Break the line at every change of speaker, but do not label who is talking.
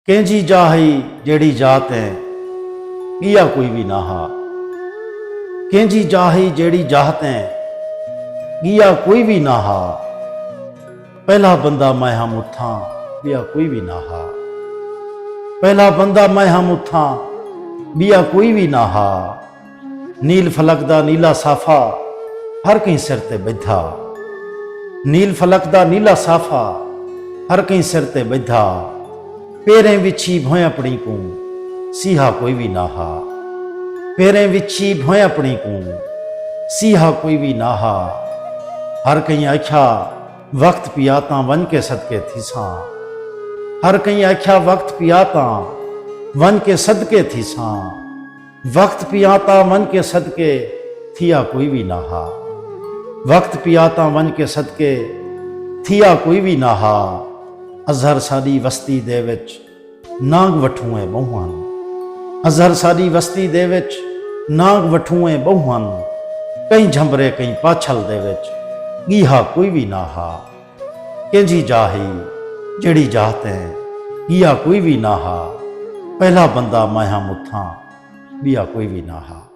कैंजी जाही जेड़ी जात है गिया कोई भी ना हा। कैंजी जाही जेड़ी जात है गिया कोई भी ना हा। पहला बंदा मैं हम उठा बिया कोई भी ना हा। पहला बंदा मैं हम उठा बिया कोई भी ना हा। नील फलक दा नीला साफा हर कहीं सिर ते बैठा। नील फलक दा नीला साफा हर कहीं सिर ते बैठा। पेरें विछी भोए अपनी को सीहा कोई भी ना हा। पेरें विछी भोए अपनी को सीहा कोई भी ना हा। हर कहीं आख्या वक्त पियाता वन के सदके थी सा। हर कहीं आख्या वक्त पियाता वन के सदके थी सा। वक्त पियाता वन के सदके थिया कोई भी ना हा। वक्त पियाता वन के सदके थिया कोई भी ना हा। अजहर साडी वस्ती दे विच नाग वठूए बहुआं। अजहर साडी वस्ती दे विच नाग वठूए बहुआं। कहीं झंबरे कहीं पाछल दे विच गीहा कोई भी ना हा। कैंजी जाही जेड़ी जात है गिया कोई भी ना हा। पहला बंदा मैं हम उठा बिया कोई भी ना हा।